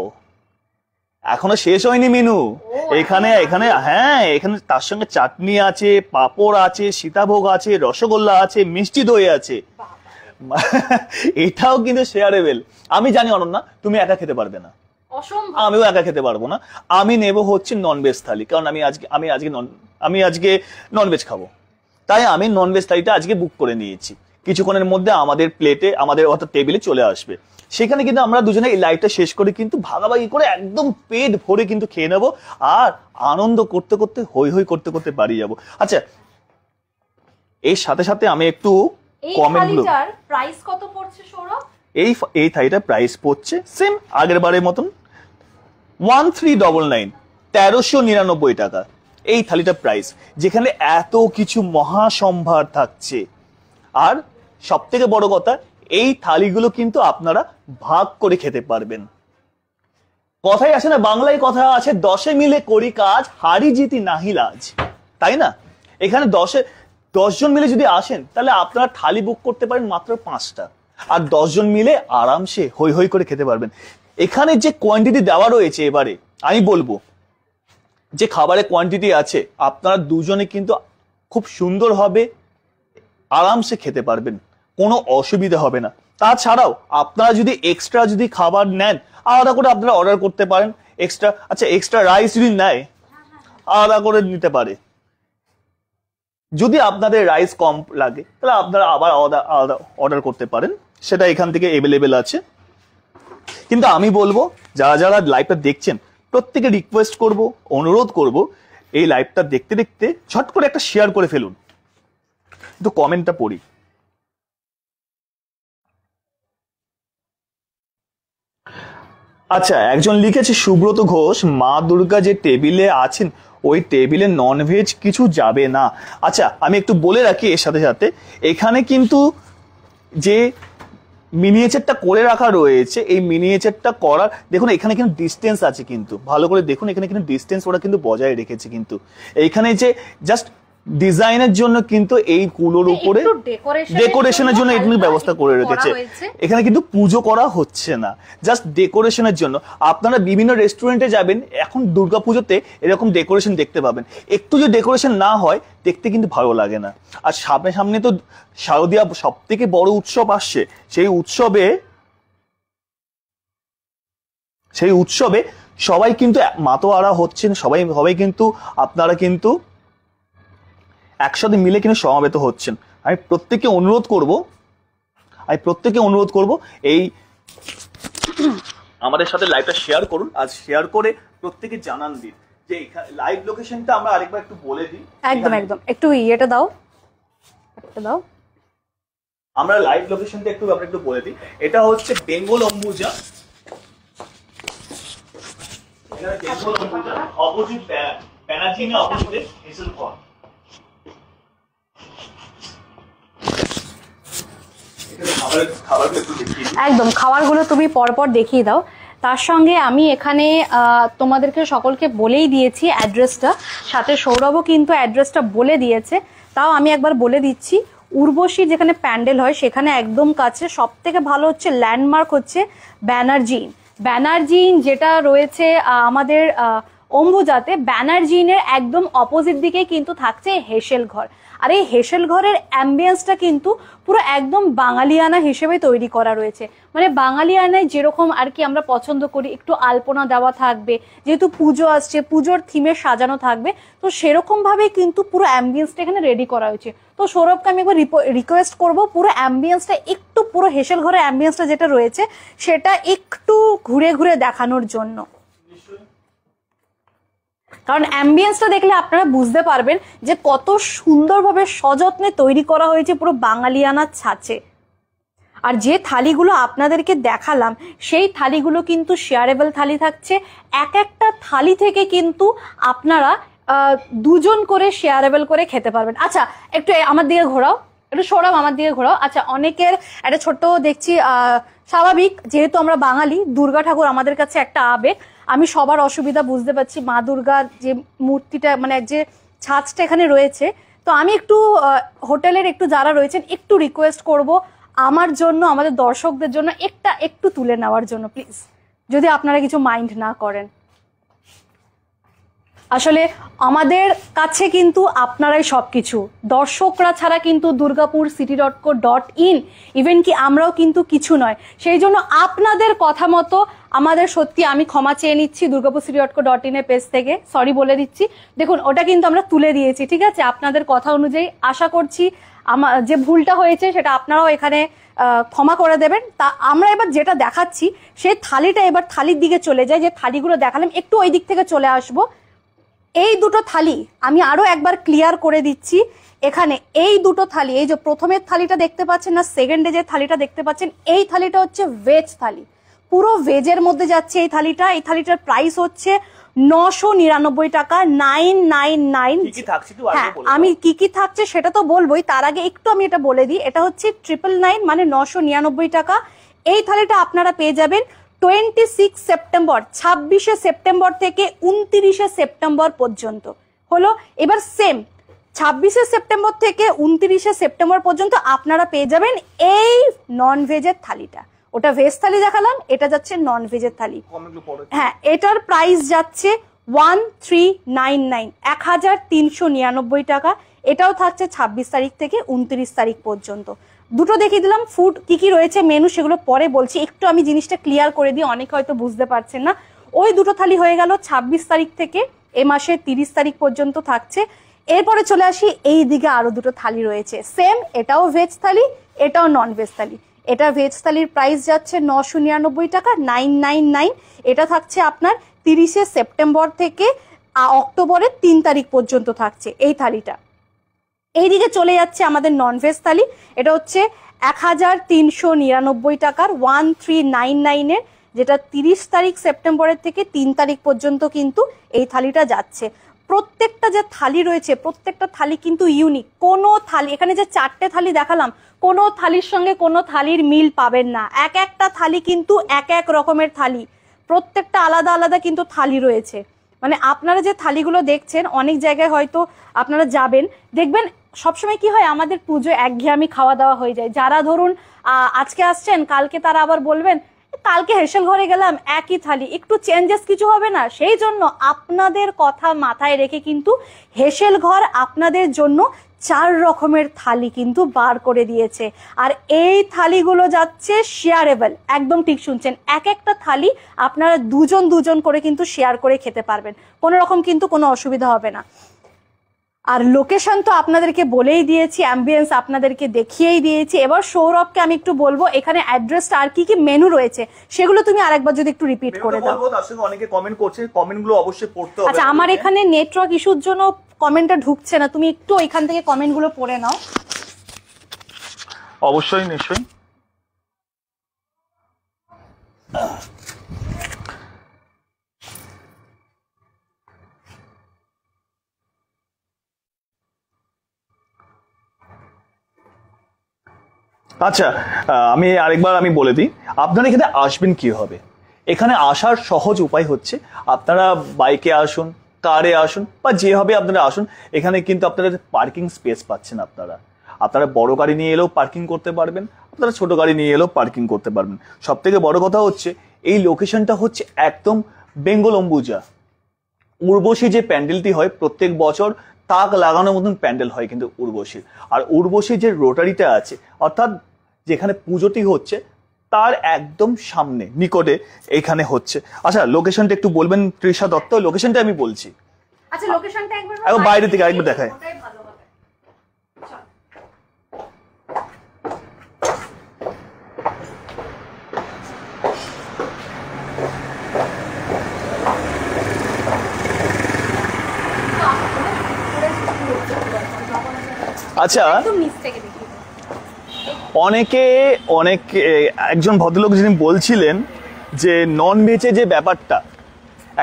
এখনো শেষ হয়নি মেনু। এখানে হ্যাঁ, এখানে তার সঙ্গে চাটনি আছে, পাঁপড় আছে, সীতাভোগ আছে, রসগোল্লা আছে, মিষ্টি দই আছে। এটাও কিন্তু শেয়ারেবল। আমি জানি অনন্যা তুমি একা খেতে পারবে না, আমিও একা খেতে পারবো না। আমি নেব হচ্ছে ননভেজ থালি, কারণ আমি আজকে ননভেজ খাবো, তাই আমি ননভেজ থালিটা আজকে বুক করে নিয়েছি। কিছুক্ষণের মধ্যে আমাদের প্লেটে, আমাদের অর্থাৎ টেবিলে চলে আসবে। সেখানে কিন্তু আমরা দুজনে এই লাইভটা শেষ করে কিন্তু ভাগাভাগি করে একদম পেট ভরে কিন্তু খেয়ে নেবো, আর আনন্দ করতে করতে হই হই করতে করতে বাড়ি যাবো। আচ্ছা, এর সাথে সাথে আমি একটু কমেন্টগুলো, প্রাইস কত পড়ছে সৌরভ? এই থালিটার প্রাইস পড়ছে সেম আগের বারের মতন 1399, 1399 টাকা এই থালিটার প্রাইস, যেখানে এত কিছু মহাসম্ভার থাকছে। আর সব থেকে বড় কথা, এই থালিগুলো কিন্তু আপনারা ভাগ করে খেতে পারবেন। কথাই আছে না, বাংলায় কথা আছে, 10 মিলে করি কাজ, হারি জিতি নাহি লাজ, তাই না? এখানে 10 জন মিলে যদি আসেন, তাহলে আপনারা থালি বুক করতে পারেন মাত্র 5টা, আর 10 জন মিলে আরামসে হই হই করে খেতে পারবেন। এখানে যে কোয়ান্টিটি দেওয়া রয়েছে, এবারে আমি বলবো যে খাবারের কোয়ান্টিটি আছে, আপনারা দুজনে কিন্তু খুব সুন্দর হবে, আরামসে খেতে পারবেন, কোনো অসুবিধা হবে না। তাছাড়াও আপনারা যদি এক্সট্রা যদি খাবার নেন, আলাদা করে আপনারা অর্ডার করতে পারেন এক্সট্রা। আচ্ছা, এক্সট্রা রাইস যদি নেয়, আলাদা করে নিতে পারে। যদি আপনাদের রাইস কম লাগে, তাহলে আপনারা আবার আলাদা অর্ডার করতে পারেন, সেটা এখান থেকে অ্যাভেলেবেল আছে। কিন্তু আমি বলবো যারা যারা লাইভটা দেখছেন, প্রত্যেকে রিকোয়েস্ট করব, অনুরোধ করব, এই লাইভটা দেখতে দেখতে ঝট করে একটা শেয়ার করে ফেলুন। একটু কমেন্টটা পড়ি। আচ্ছা, একজন লিখেছে সুব্রত ঘোষ, মা দুর্গা যে টেবিলে আছেন ওই টেবিলে ননভেজ কিছু যাবে না। আচ্ছা, আমি একটু বলে রাখি এর সাথে সাথে, এখানে কিন্তু যে মিনিয়েচারটা করে রাখা রয়েছে, এই মিনিয়েচারটা করার, দেখুন এখানে কিন্তু ডিস্টেন্স আছে, কিন্তু ভালো করে দেখুন, এখানে কিন্তু ডিস্টেন্স ওরা কিন্তু বজায় রেখেছে। কিন্তু এইখানে যে জাস্ট ডিজাইনের জন্য কিন্তু এই কুলোর উপরে ডেকোরেশনের জন্য এগুলো ব্যবস্থা করে রেখেছে। এখানে কিন্তু পুজো করা হচ্ছে না, জাস্ট ডেকোরেশনের জন্য। আপনারা বিভিন্ন রেস্টুরেন্টে যাবেন, এখন দুর্গাপুজোতে এরকম ডেকোরেশন দেখতে পাবেন। একটু যদি ডেকোরেশন না হয়, দেখতে কিন্তু ভালো লাগে না। আর সামনে সামনে তো শারদীয়া সব থেকে বড় উৎসব আসছে, সেই উৎসবে সবাই কিন্তু মাতোয়ারা হচ্ছেন, সবাই কিন্তু আপনারা কিন্তু একসাথে মিলে কিন্তু সমাবেত হচ্ছেন। আমি প্রত্যেককে অনুরোধ করব এই আমাদের সাথে লাইভটা শেয়ার করুন, আর শেয়ার করে প্রত্যেকে জানান দিন যে লাইভ লোকেশনটা আমরা আরেকবার একটু বলে দিই। একদম একটু ইয়েটা দাও, আমরা লাইভ লোকেশনটা একটু বলে দিই। এটা হচ্ছে বেঙ্গল অম্বুজা, এখানে বেঙ্গল অম্বুজা অপোজিট ব্যানার্জিনের অপোজিটে হেসেল ঘর। একদম খাবারগুলো তুমি পরপর দেখিয়ে দাও। তার সঙ্গে আমি এখানে তোমাদেরকে সকলকে বলেই দিয়েছি অ্যাড্রেসটা, সাথে সৌরভও কিন্তু অ্যাড্রেসটা বলে দিয়েছে, তাও আমি একবার বলে দিচ্ছি। উর্বশী যেখানে প্যান্ডেল হয় সেখানে একদম কাছে, সব থেকে ভালো হচ্ছে ল্যান্ডমার্ক হচ্ছে ব্যানার্জিন। ব্যানার্জিন যেটা রয়েছে আমাদের অম্বুজাতে, ব্যানার্জিনের একদম অপোজিট দিকে কিন্তু থাকছে হেসেল ঘর। আর এই হেসেল ঘরের অ্যাম্বিয়েন্সটা কিন্তু পুরো একদম বাঙালিয়ানা হিসেবে তৈরি করা রয়েছে। মানে বাঙালিয়ানায় যেরকম আর কি আমরা পছন্দ করি, একটু আলপনা দেওয়া থাকবে, যেহেতু পুজো আসছে পুজোর থিমে সাজানো থাকবে, তো সেরকম ভাবে কিন্তু পুরো অ্যাম্বিয়েন্সটা এখানে রেডি করা হয়েছে। তো সৌরভকে আমি একবার রিকোয়েস্ট করবো পুরো অ্যাম্বিয়েন্সটা একটু, পুরো হেসেল ঘরের অ্যাম্বিয়েন্সটা যেটা রয়েছে সেটা একটু ঘুরে ঘুরে দেখানোর জন্য, কারণ অ্যাম্বিয়েন্সটা দেখলে আপনারা বুঝতে পারবেন যে কত সুন্দরভাবে সযত্নে তৈরি করা হয়েছে পুরো বাঙালিয়ানার ছাঁচে। আর যে থালিগুলো আপনাদেরকে দেখালাম সেই থালিগুলো কিন্তু শেয়ারেবল থালি থাকছে। এক একটা থালি থেকে কিন্তু আপনারা দুজন করে শেয়ারেবল করে খেতে পারবেন। আচ্ছা একটু আমার দিকে ঘোরাও, একটু সৌরভ আমার দিকে ঘোরাও। আচ্ছা অনেকের একটা ছোট্ট দেখছি, স্বাভাবিক যেহেতু আমরা বাঙালি, দুর্গা ঠাকুর আমাদের কাছে একটা আবেগ। আমি সবার অসুবিধা বুঝতে পারছি, মা দুর্গার যে মূর্তিটা মানে যে ছাঁচটা এখানে রয়েছে, তো আমি একটু হোটেলের একটু যারা রয়েছেন একটু রিকোয়েস্ট করব আমার জন্য, আমাদের দর্শকদের জন্য একটু তুলে নেওয়ার জন্য প্লিজ, যদি আপনারা কিছু মাইন্ড না করেন। আসলে আমাদের কাছে কিন্তু আপনারাই সবকিছু, দর্শকরা ছাড়া কিন্তু দুর্গাপুর city.co.in ইভেন কি আমরাও কিন্তু কিছু নয়। সেই জন্য আপনাদের কথা মতো আমাদের, সত্যি আমি ক্ষমা চেয়ে নিচ্ছি দুর্গাপুর city.co.in এর পেজ থেকে, সরি বলে দিচ্ছি। দেখুন ওটা কিন্তু আমরা তুলে দিয়েছি, ঠিক আছে, আপনাদের কথা অনুযায়ী। আশা করছি আমার যে ভুলটা হয়েছে সেটা আপনারাও এখানে ক্ষমা করে দেবেন। তা আমরা এবার যেটা দেখাচ্ছি সেই থালিটা, এবার থালির দিকে চলে যাই। যে থালিগুলো দেখালাম একটু ওই দিক থেকে চলে আসবো। এই দুটো থালি আমি আরো একবার ক্লিয়ার করে দিচ্ছি। এখানে এই দুটো থালি, এই যে প্রথমের থালিটা দেখতে পাচ্ছেন না, সেকেন্ডে যে থালিটা দেখতে পাচ্ছেন, এই থালিটা হচ্ছে ভেজ থালি, পুরো ভেজের মধ্যে যাচ্ছে এই থালিটা। এই থালিটার প্রাইস হচ্ছে 999 টাকা, 999। হ্যাঁ আমি কি কি থাকছে সেটা তো বলবোই, তার আগে একটু আমি এটা বলে দিই। এটা হচ্ছে 999 মানে 999 টাকা। এই থালিটা আপনারা পেয়ে যাবেন 26 সেপ্টেম্বর, 26শে সেপ্টেম্বর থেকে 29শে সেপ্টেম্বর পর্যন্ত। হলো এবার সেম 26শে সেপ্টেম্বর থেকে 29শে সেপ্টেম্বর পর্যন্ত আপনারা পেয়ে যাবেন এই নন ভেজের থালিটা। ওটা ভেজ থালি দেখালাম, এটা যাচ্ছে নন ভেজের থালি। হ্যাঁ এটার প্রাইস যাচ্ছে 1399, 1399 টাকা। এটাও থাকছে 26 তারিখ থেকে 29 তারিখ পর্যন্ত। দুটো দেখিয়ে দিলাম। ফুড কি কি রয়েছে মেনু সেগুলো পরে বলছি, একটু আমি জিনিসটা ক্লিয়ার করে দিই, অনেকে হয়তো বুঝতে পারছেন না। ওই দুটো থালি হয়ে গেল 26 তারিখ থেকে এ মাসের 30 তারিখ পর্যন্ত থাকছে। এরপরে চলে আসি এই দিকে, আরো দুটো থালি রয়েছে সেম, এটাও ভেজ থালি, এটাও নন ভেজ থালি। এটা ভেজ থালির প্রাইস যাচ্ছে 999 টাকা, 999। এটা থাকছে আপনার 30শে সেপ্টেম্বর থেকে অক্টোবরের 3 তারিখ পর্যন্ত থাকছে এই থালিটা। এইদিকে চলে যাচ্ছে আমাদের নন ভেজ থালি, এটা হচ্ছে 1399 টাকার, 1399 এর, যেটা 30 তারিখ সেপ্টেম্বরের থেকে 3 তারিখ পর্যন্ত কিন্তু এই থালিটা যাচ্ছে। প্রত্যেকটা যে থালি রয়েছে প্রত্যেকটা থালি কিন্তু ইউনিক। কোনো থালি, এখানে যে 4টে থালি দেখালাম, কোনো থালির সঙ্গে কোনো থালির মিল পাবেন না। এক একটা থালি কিন্তু এক এক রকমের থালি, প্রত্যেকটা আলাদা আলাদা কিন্তু থালি রয়েছে। মানে আপনারা যে থালিগুলো দেখছেন, অনেক জায়গায় হয়তো আপনারা যাবেন দেখবেন সবসময় কি হয়, আমাদের পুজো একঘেয়েমি খাওয়া দাওয়া হয়ে যায়। যারা ধরুন আজকে আসছেন, কালকে তারা আবার বলবেন কালকে হেসেল ঘরে গেলাম একই থালি, একটু চেঞ্জেস কিছু হবে না। সেই জন্য আপনাদের কথা মাথায় রেখে কিন্তু হেসেল ঘর আপনাদের জন্য 4 রকমের থালি কিন্তু বার করে দিয়েছে। আর এই থালিগুলো যাচ্ছে শেয়ারেবল, একদম ঠিক শুনছেন, এক একটা থালি আপনারা দুজন দুজন করে কিন্তু শেয়ার করে খেতে পারবেন, কোনো রকম কিন্তু কোনো অসুবিধা হবে না। আর লোকেশন তো আপনাদেরকে বলেই দিয়েছি, অ্যাম্বিয়েন্স আপনাদেরকে দেখিয়েই দিয়েছি। এবার সৌরভকে আমি একটু বলবো এখানে অ্যাড্রেসটা আর কি কি মেনু রয়েছে সেগুলো তুমি আরেকবার যদি একটু রিপিট করে দাও। তার সঙ্গে অনেকে কমেন্ট করছে, কমেন্টগুলো অবশ্যই পড়তে হবে। আচ্ছা আমার এখানে নেটওয়ার্ক ইস্যুর জন্য কমেন্টটা ঢুকছে না, তুমি একটু এখান থেকে কমেন্টগুলো পড়ে নাও। অবশ্যই, নিশ্চয়ই। আচ্ছা, আমি আরেকবার বলে দিই, আপনারা এখানে আসবেন কি হবে। এখানে আসার সহজ উপায় হচ্ছে আপনারা বাইকে আসুন, কারে আসুন, বা যেভাবে আপনারা আসুন। এখানে কিন্তু আপনারা পার্কিং স্পেস পাচ্ছেন। আপনারা বড় গাড়ি নিয়ে এলেও পার্কিং করতে পারবেন, আপনারা ছোট গাড়ি নিয়ে এলেও পার্কিং করতে পারবেন। সব থেকে বড় কথা হচ্ছে এই লোকেশনটা হচ্ছে একদম বেঙ্গল অম্বুজা। উর্বশী যে প্যান্ডেলটি হয় প্রত্যেক বছর তাক লাগানোর মতন প্যান্ডেল হয় কিন্তু উর্বশীর। আর উর্বশীর যে রোটারিটা আছে, অর্থাৎ যেখানে পুজোটি হচ্ছে তার একদম সামনে নিকটে এখানে হচ্ছে। আচ্ছা, লোকেশনটা একটু বলবেন তৃষা দত্ত? লোকেশনটা আমি বলছি। আচ্ছা, লোকেশনটা একবার বাইরে থেকে আরেকবার দেখায়। আচ্ছা, অনেক একজন ভদ্রলোক যিনি বলছিলেন যে নন ভেজে যে ব্যাপারটা,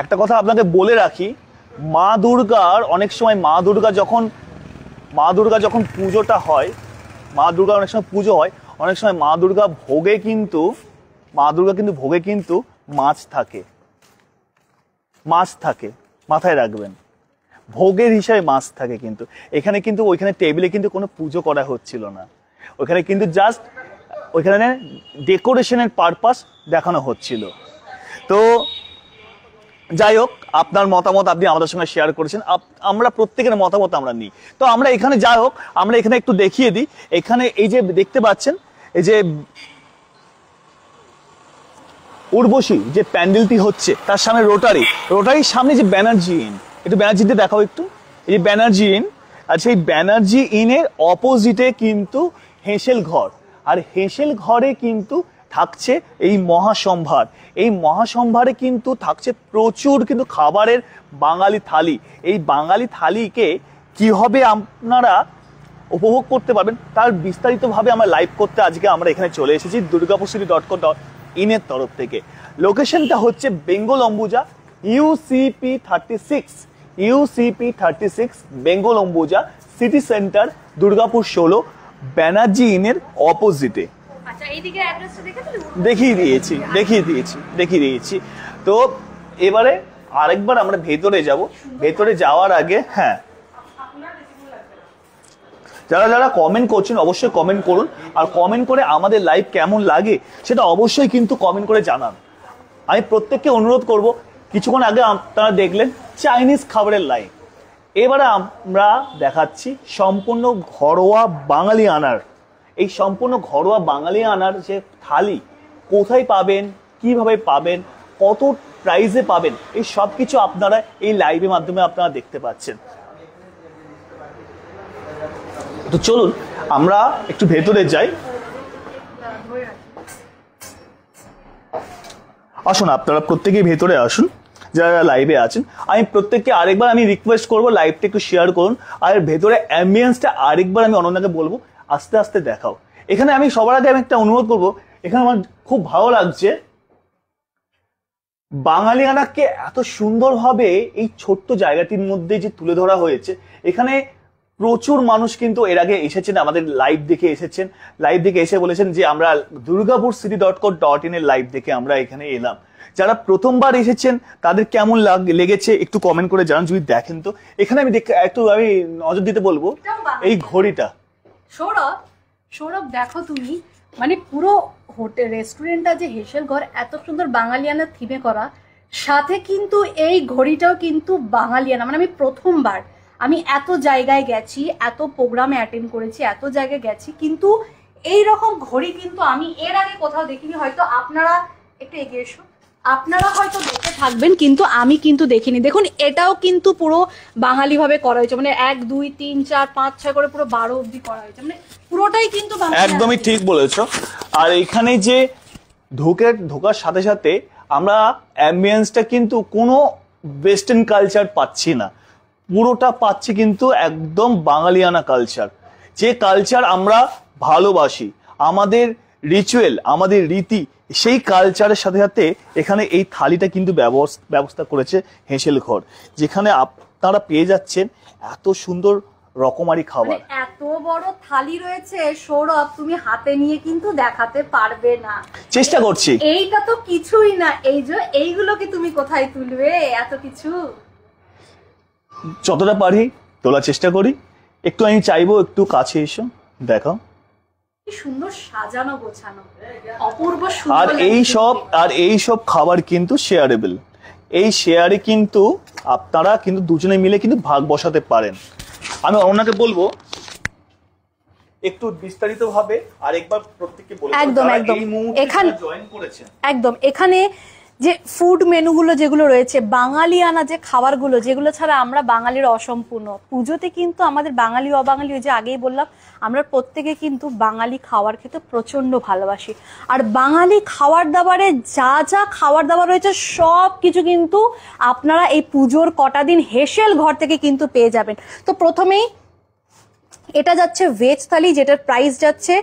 একটা কথা আপনাকে বলে রাখি, মা দুর্গার অনেক সময় মা দুর্গা যখন পুজোটা হয়, মা দুর্গার অনেক সময় পুজো হয়, অনেক সময় মা দুর্গা ভোগে কিন্তু মাছ থাকে, মাথায় রাখবেন, ভোগের হিসাবে মাছ থাকে। কিন্তু এখানে কিন্তু ওইখানে টেবিলে কিন্তু কোনো পুজো করা হচ্ছিল না, ওইখানে কিন্তু জাস্ট ওইখানে ডেকোরেশনের পারপাস দেখানো হচ্ছিল। তো যাই হোক, আপনার মতামত আপনি আমাদের সঙ্গে শেয়ার করেছেন, আমরা প্রত্যেকের মতামত আমরা নিই। তো আমরা এখানে যাই হোক, আমরা এখানে একটু দেখিয়ে দিই। এখানে এই যে দেখতে পাচ্ছেন, এই যে উর্বশী যে প্যান্ডেলটি হচ্ছে তার সামনে রোটারির সামনে যে ব্যানার্জি ইন, একটু ব্যানার্জিতে দেখাও একটু। এই যে ব্যানার্জি ইন, আর সেই ব্যানার্জি ইনের অপোজিটে কিন্তু হেঁসেল ঘর, আর হেঁসেল ঘরে কিন্তু থাকছে এই মহাসম্ভার। এই মহাসম্ভারে কিন্তু থাকছে প্রচুর কিন্তু খাবারের বাঙালি থালি। এই বাঙালি থালিকে কিভাবে আপনারা উপভোগ করতে পারবেন তার বিস্তারিতভাবে আমরা লাইভ করতে আজকে আমরা এখানে চলে এসেছি durgapurcity.co.in এর তরফ থেকে। লোকেশনটা হচ্ছে Bengal Ambuja UCP 36 Bengal Ambuja city centre, Durgapur 16, Banerjee ইনের অপোজিটে। আচ্ছা, এইদিকে অ্যাড্রেসটা দেখিয়ে দিয়েছি। তো এবারে আরেকবার আমরা ভেতরে যাব। ভেতরে যাওয়ার আগে, হ্যাঁ, যারা কমেন্ট করছেন অবশ্যই কমেন্ট করুন, আর কমেন্ট করে আমাদের লাইভ কেমন লাগে সেটা অবশ্যই কিন্তু কমেন্ট করে জানান। আমি প্রত্যেককে অনুরোধ করব, কিছুক্ষণ আগে আপনারা দেখলেন চাইনিজ খাবারের লাইভ, এবারে আমরা দেখাচ্ছি সম্পূর্ণ ঘরোয়া বাঙালি আনার। এই সম্পূর্ণ ঘরোয়া বাঙালি আনার যে থালি কোথায় পাবেন, কিভাবে পাবেন, কত প্রাইসে পাবেন, এই সব কিছু আপনারা এই লাইভের মাধ্যমে আপনারা দেখতে পাচ্ছেন। তো চলুন আমরা একটু ভেতরে যাই। আসুন, আপনারা প্রত্যেকেই ভেতরে আসুন যারা লাইভে আছেন। আমি প্রত্যেককে আরেকবার রিকোয়েস্ট করবো লাইভটা একটু শেয়ার করুন, আর ভেতরে অ্যাম্বিয়েন্সটা আরেকবার আমি অনন্যাকে বলবো আস্তে আস্তে দেখাও। এখানে আমি সবার আগে একটা অনুরোধ করবো, এখানে আমার খুব ভালো লাগছে বাঙালিয়ানাকে এত সুন্দরভাবে এই ছোট্ট জায়গাটির মধ্যে যে তুলে ধরা হয়েছে। এখানে প্রচুর মানুষ কিন্তু এর আগে এসেছেন, আমাদের লাইভ দেখে এসে বলেছেন যে আমরা durgapurcity.co.in এর লাইভ দেখে আমরা এখানে এলাম। যারা প্রথমবার এসেছেন তাদের কেমন লেগেছে একটু কমেন্ট করে জানান। যদি দেখেন তো এখানে আমি নজর দিতে বলবো এই ঘড়িটা। সৌরভ দেখো তুমি, মানে পুরো হোটেল রেস্টুরেন্টটা যে হেঁসেল ঘর এত সুন্দর বাঙালিয়ানা থিমে করা, সাথে কিন্তু এই ঘড়িটাও কিন্তু বাঙালিয়ানা। মানে আমি প্রথমবার, আমি এত জায়গায় গেছি, এত প্রোগ্রামে অ্যাটেন্ড করেছি, এত জায়গায় গেছি, কিন্তু এই রকম ঘড়ি কিন্তু আমি এর আগে কোথাও দেখিনি। হয়তো আপনারা একটু এগিয়ে এসো, আপনারা হয়তো দেখে থাকবেন, কিন্তু আমি কিন্তু দেখিনি। দেখুন, এটাও কিন্তু পুরো বাঙালি ভাবে করা হয়েছে, মানে 1 2 3 4 5 6 করে পুরো 12 অবধি করা হয়েছে, মানে পুরোটাই কিন্তু একদমই ঠিক বলেছো। আর এখানে যে ঢোকার সাথে সাথে আমরা অ্যাম্বিয়েন্সটা কিন্তু কোনো ওয়েস্টার্ন কালচার পাচ্ছি না, পুরোটা পাচ্ছি কিন্তু একদম বাঙালিয়ানা কালচার, যে কালচার আমরা ভালোবাসি, আমাদের রিচুয়াল, আমাদের রীতি, সেই কালচারের সাথে সাথে এখানে এই থালিটা কিন্তু ব্যবস্থা করেছে হেঁসেল ঘর, যেখানে আপনারা পেয়ে যাচ্ছেন এত সুন্দর রকমারি খাবার। মানে এত বড় থালি রয়েছে সৌরভ, তুমি হাতে নিয়ে কিন্তু দেখাতে পারবে না। চেষ্টা করছি। এইটা তো কিছুই না, এই যে এইগুলোকে তুমি কোথায় তুলবে এত কিছু? যতটা পারি তোলার চেষ্টা করি। একটু আমি চাইবো একটু কাছে এসো, দেখাও কি সুন্দর সাজানো গোছানো, অপূর্ব আর সুন্দর। এই সব খাবার কিন্তু শেয়ারেবল। এই শেয়ারে কিন্তু আপনারা কিন্তু দুজনে মিলে কিন্তু ভাগ বসাতে পারেন। আমি অনন্যাকে বলবো একটু বিস্তারিত ভাবে আরেকবার প্রত্যেককে বলে একদম একদম এখানে জয়েন করেছেন। একদম এখানে যে ফুড মেনুগুলো যেগুলো রয়েছে, বাঙালিয়ানা যে খাবারগুলো, যেগুলো ছাড়া আমরা বাঙালির অসম্পূর্ণ। পুজোতে কিন্তু আমাদের বাঙালি অবাঙালি, ওই যে আগেই বললাম, আমরা প্রত্যেকে কিন্তু বাঙালি খাবার খেতে প্রচন্ড ভালোবাসি। আর বাঙালি খাবার দাবারে যা যা খাবার দাবার রয়েছে সব কিছু কিন্তু আপনারা এই পুজোর কটা দিন হেসেল ঘর থেকে কিন্তু পেয়ে যাবেন। তো প্রথমেই এটা যাচ্ছে ভেজ থালি, যেটার প্রাইস যাচ্ছে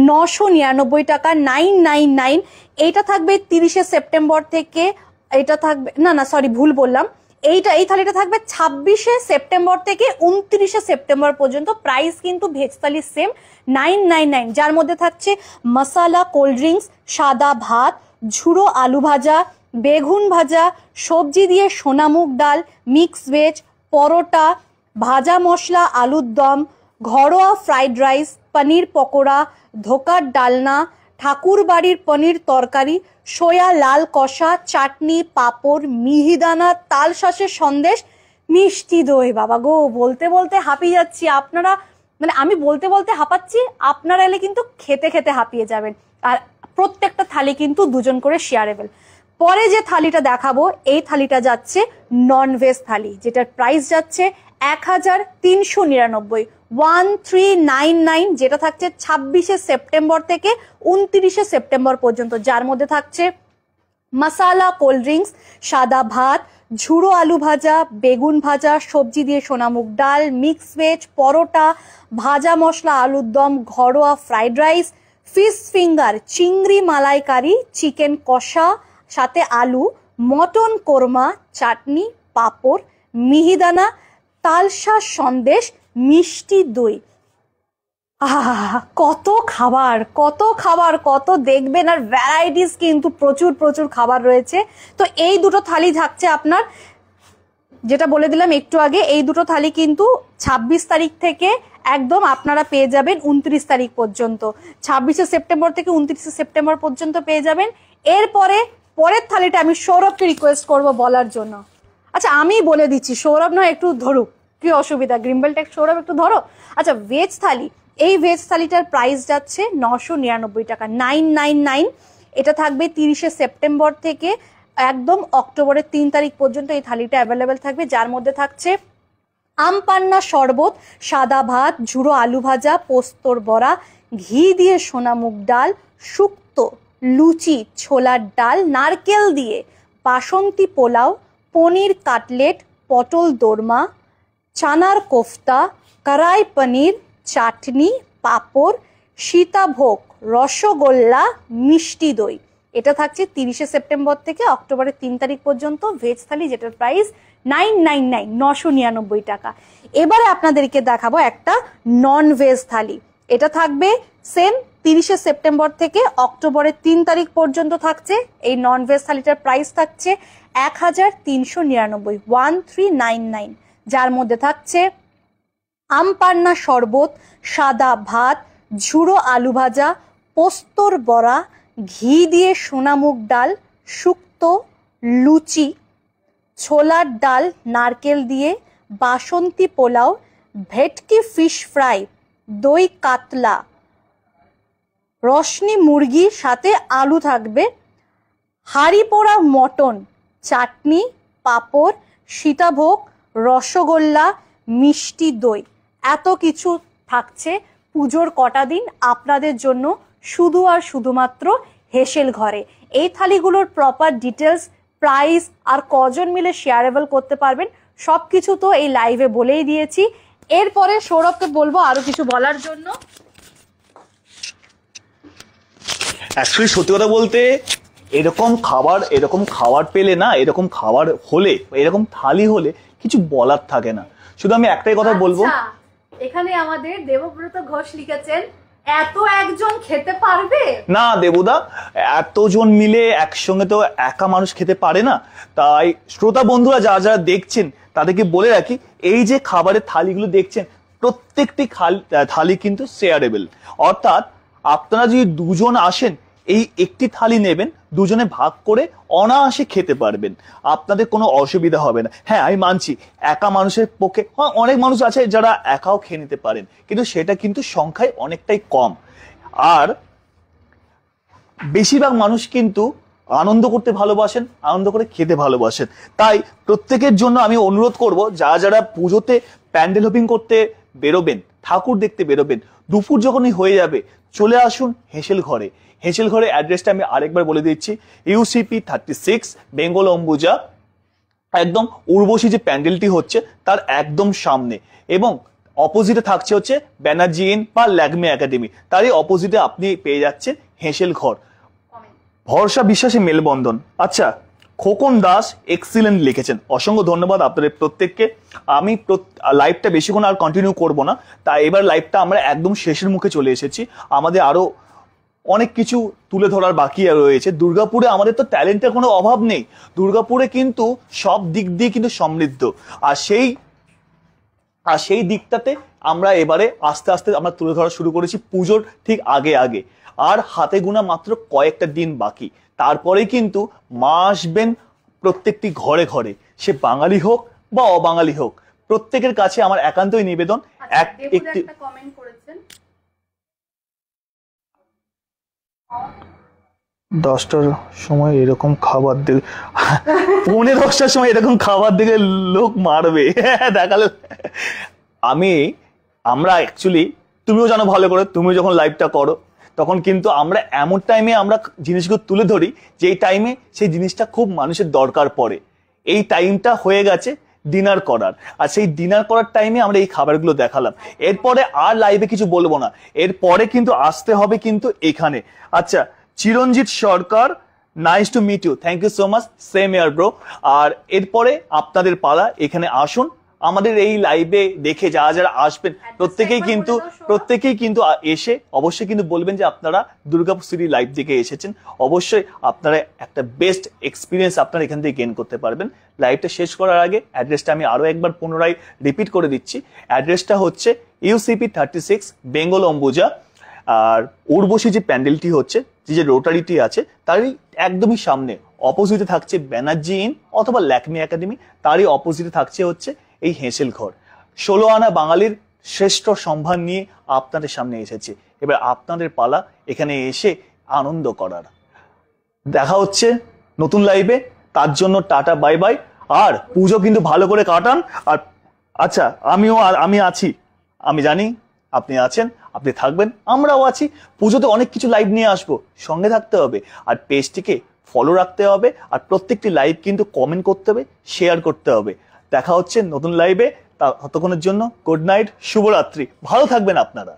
999 টাকা, 999। এইটা থাকবে 30শে সেপ্টেম্বর থেকে, এটা থাকবে না সরি ভুল বললাম, এই থালিটা থাকবে 26শে সেপ্টেম্বর থেকে 29শে সেপ্টেম্বর পর্যন্ত। প্রাইস কিন্তু ভেজ থালি সেম 999, যার মধ্যে থাকছে মশালা, কোল্ড ড্রিঙ্কস, সাদা ভাত, ঝুড়ো আলু ভাজা, বেগুন ভাজা, সবজি দিয়ে সোনামুগ ডাল, মিক্স ভেজ, পরোটা, ভাজা মশলা আলুর দম, ঘরোয়া ফ্রাইড রাইস, পনির পকোড়া, ধোকার ডালনা, ঠাকুর বাড়ির পনির তরকারি, সোয়া লাল কষা, চাটনি, পাঁপড়, মিহিদানা, তাল শাঁসের সন্দেশ, মিষ্টি দই। বাবা গো, বলতে বলতে হাঁপিয়ে যাচ্ছি। আপনারা মানে আমি বলতে বলতে হাঁপাচ্ছি, আপনারা এলে কিন্তু খেতে খেতে হাঁপিয়ে যাবেন। আর প্রত্যেকটা থালি কিন্তু দুজন করে শেয়ারেবল। পরে যে থালিটা দেখাবো, এই থালিটা যাচ্ছে নন ভেজ থালি, যেটার প্রাইস যাচ্ছে 1399, 1399, যেটা থাকছে 26শে সেপ্টেম্বর থেকে 29শে সেপ্টেম্বর পর্যন্ত, যার মধ্যে থাকছে মশালা, কোল্ড ড্রিঙ্কস, সাদা ভাত, ঝুড়ো আলু ভাজা, বেগুন ভাজা, সবজি দিয়ে সোনামুগ ডাল, মিক্স ভেজ, পরোটা, ভাজা মশলা আলুর দম, ঘরোয়া ফ্রাইড রাইস, ফিশ ফিঙ্গার, চিংড়ি মালাইকারি, চিকেন কষা সাথে আলু, মটন কোরমা, চাটনি, পাঁপড়, মিহিদানা, তালশাঁস সন্দেশ, মিষ্টি দই। কত খাবার, কত খাবার, কত দেখবেন। আর ভ্যারাইটিস কিন্তু প্রচুর প্রচুর খাবার রয়েছে। তো এই দুটো থালি থাকছে আপনার, যেটা বলে দিলাম একটু আগে, এই দুটো থালি কিন্তু 26 তারিখ থেকে একদম আপনারা পেয়ে যাবেন 29 তারিখ পর্যন্ত। 26শে সেপ্টেম্বর থেকে 29শে সেপ্টেম্বর পর্যন্ত পেয়ে যাবেন। এরপরে পরের থালিটা আমি সৌরভকে রিকোয়েস্ট করব বলার জন্য। আচ্ছা আমি বলে দিচ্ছি, সৌরভ না একটু ধরুক, কি অসুবিধা, গ্রিমবেল টেক সৌরভ একটু ধরো। আচ্ছা ভেজ থালি, এই ভেজ থালিটার প্রাইস যাচ্ছে 999 টাকা, 999। এটা থাকবে 30শে সেপ্টেম্বর থেকে একদম অক্টোবরের 3 তারিখ পর্যন্ত এই থালিটা অ্যাভেলেবেল থাকবে, যার মধ্যে থাকছে আম পান্না শরবত, সাদা ভাত, ঝুড়ো আলু ভাজা, পোস্তর বড়া, ঘি দিয়ে সোনামুগ ডাল, শুক্তো, লুচি, ছোলার ডাল, নারকেল দিয়ে বাসন্তী পোলাও, পনির কাটলেট, পটল দোরমা, চানার কোফতা, কড়াই পনির, চাটনি, পাঁপড়, সীতাভোগ, রসগোল্লা, মিষ্টি দই। এটা থাকছে 30শে সেপ্টেম্বর থেকে অক্টোবরের 3 তারিখ পর্যন্ত ভেজ থালি, যেটার প্রাইস 999, 999 টাকা। এবারে আপনাদেরকে দেখাবো একটা নন ভেজ থালি। এটা থাকবে সেম 30শে সেপ্টেম্বর থেকে অক্টোবরের 3 তারিখ পর্যন্ত থাকছে। এই নন ভেজ থালিটার প্রাইস থাকছে 1399, 1399, যার মধ্যে থাকছে আম পান্না শরবত, সাদা ভাত, ঝুড়ো আলু ভাজা, পোস্তর বড়া, ঘি দিয়ে সোনামুগ ডাল, শুক্তো, লুচি, ছোলার ডাল, নারকেল দিয়ে বাসন্তী পোলাও, ভেটকি ফিশ ফ্রাই, দই কাতলা, রসনি মুরগি সাথে আলু থাকবে, হাঁড়ি পোড়া মটন, চাটনি, পাঁপড়, সীতাভোগ, রসগোল্লা, মিষ্টি দই। এত কিছু থাকছে পুজোর কটা দিন আপনাদের জন্য শুধু আর শুধুমাত্র হেসেল ঘরে। এই থালিগুলোর প্রপার ডিটেলস, প্রাইস আর কজন মিলে শেয়ারেবল করতে পারবেন সবকিছু তো এই লাইভে বলেই দিয়েছি। এরপরে সৌরভকে বলবো আরো কিছু বলার জন্য। অ্যাকচুয়ালি সত্যি কথা বলতে এরকম খাবার পেলে না, এরকম খাবার হলে, এরকম থালি হলে কিছু বলার থাকে না। শুধু আমি একটাই কথা বলবো, এখানে আমাদের দেবব্রত ঘোষ লিখেছেন, এত একজন খেতে পারবে না দেবুদা, এতজন মিলে একসঙ্গে তো একা মানুষ খেতে পারে না। তাই শ্রোতা বন্ধুরা যারা যারা দেখছেন তাদেরকে বলে রাখি, এই যে খাবারের থালিগুলো দেখছেন প্রত্যেকটি থালি কিন্তু শেয়ারেবল, অর্থাৎ আপনারা যদি দুজন আসেন এই একটি থালি নেবেন, দুজনে ভাগ করে অনায়াসে খেতে পারবেন, আপনাদের কোনো অসুবিধা হবে না। হ্যাঁ আমি মানছি একা মানুষের পক্ষে, হ্যাঁ অনেক মানুষ আছে যারা একাও খেয়ে নিতে পারেন, কিন্তু সেটা কিন্তু সংখ্যায় অনেকটাই কম। আর বেশিরভাগ মানুষ কিন্তু আনন্দ করতে ভালোবাসেন, আনন্দ করে খেতে ভালোবাসেন। তাই প্রত্যেকের জন্য আমি অনুরোধ করব, যারা যারা পুজোতে প্যান্ডেল হোপিং করতে বেরোবেন, ঠাকুর দেখতে বেরোবেন, দুপুর যখনই হয়ে যাবে চলে আসুন হেঁসেল ঘরে। হেঁসেল ঘরের অ্যাড্রেসটা আমি আরেকবার বলে দিচ্ছি, ইউসিপি 36 বেঙ্গল অম্বুজা, একদম উর্বশী যে প্যান্ডেলটি হচ্ছে তার একদম সামনে, এবং অপোজিটে থাকছে হচ্ছে ব্যানার্জি ইন বা ল্যাগমে একাডেমি, তারই অপোজিটে আপনি পেয়ে যাচ্ছেন হেঁসেল ঘর। ভরসা বিশ্বাসী মেলবন্ধন। আচ্ছা, খোকন দাস এক্সিলেন্ট লিখেছেন, অসংখ্য ধন্যবাদ আপনাদের প্রত্যেককে। আমি লাইভটা বেশিক্ষণ আর কন্টিনিউ করব না, তাই এবার লাইভটা আমরা একদম শেষের মুখে চলে এসেছি। আমাদের আরো অনেক কিছু তুলে ধরার বাকি রয়েছে। দুর্গাপুরে আমাদের তো ট্যালেন্টের কোনো অভাব নেই, দুর্গাপুরে কিন্তু সব দিক দিয়ে কিন্তু সমৃদ্ধ, আর সেই দিকটাতে আমরা এবারে আস্তে আস্তে আমরা তুলে ধরা শুরু করেছি পুজোর ঠিক আগে আগে। আর হাতে গোনা মাত্র কয়েকটা দিন বাকি, তারপরেই কিন্তু মা আসবেন প্রত্যেকটি ঘরে ঘরে, সে বাঙালি হোক বা অবাঙালি হোক, প্রত্যেকের কাছে আমার একান্তই নিবেদন। একটি কমেন্ট করেছেন, 10টার সময় এরকম খাবার দিকে, 10:45টার সময় এরকম খাবার দিকে লোক মারবে দেখালে। আমরা অ্যাকচুয়ালি, তুমিও জানো ভালো করে, তুমিও যখন লাইভটা করো তখন কিন্তু আমরা এমন টাইমে আমরা জিনিসগুলো তুলে ধরি যেই টাইমে সেই জিনিসটা খুব মানুষের দরকার পড়ে। এই টাইমটা হয়ে গেছে ডিনার করার, আর সেই ডিনার করার টাইমে আমরা এই খাবারগুলো দেখালাম। এরপরে আর লাইভে কিছু বলবো না, এরপরে কিন্তু আসতে হবে কিন্তু এখানে। আচ্ছা, Chiranjit Sarkar, nice to meet you, thank you so much, same here bro. আর এরপরে আপনাদের পালা, এখানে আসুন আমাদের এই লাইভে দেখে যারা যারা আসবেন প্রত্যেকেই কিন্তু এসে অবশ্যই কিন্তু বলবেন যে আপনারা দুর্গাপুর সিটি লাইভ দেখে এসেছেন। অবশ্যই আপনারা একটা বেস্ট এক্সপিরিয়েন্স আপনারা এখান থেকে গেইন করতে পারবেন। লাইভটা শেষ করার আগে অ্যাড্রেসটা আমি আরো একবার পুনরায় রিপিট করে দিচ্ছি। অ্যাড্রেসটা হচ্ছে ইউসিপি 36 বেঙ্গল অম্বুজা, আর উর্বশী যে প্যান্ডেলটি হচ্ছে, যে রোটারিটি আছে তারই একদমই সামনে, অপোজিটে থাকছে ব্যানার্জি ইন অথবা ল্যাকমি একাডেমি, তারই অপোজিটে থাকছে হচ্ছে এই হেঁসেল ঘর। 16 আনা বাঙালির শ্রেষ্ঠ সম্ভার নিয়ে আপনাদের সামনে এসেছে, এবার আপনাদের পালা এখানে এসে আনন্দ করার। দেখা হচ্ছে নতুন লাইভে, তার জন্য টাটা বাই বাই। আর পুজো কিন্তু ভালো করে কাটান। আর আচ্ছা, আমি আছি, আমি জানি আপনি আছেন, আপনি থাকবেন, আমরাও আছি। পুজোতে অনেক কিছু লাইভ নিয়ে আসবো, সঙ্গে থাকতে হবে, আর পেজটিকে ফলো রাখতে হবে, আর প্রত্যেকটি লাইভ কিন্তু কমেন্ট করতে হবে, শেয়ার করতে হবে। দেখা হচ্ছে নতুন লাইভে, ততক্ষণের জন্য গুড নাইট, শুভরাত্রি, ভালো থাকবেন আপনারা।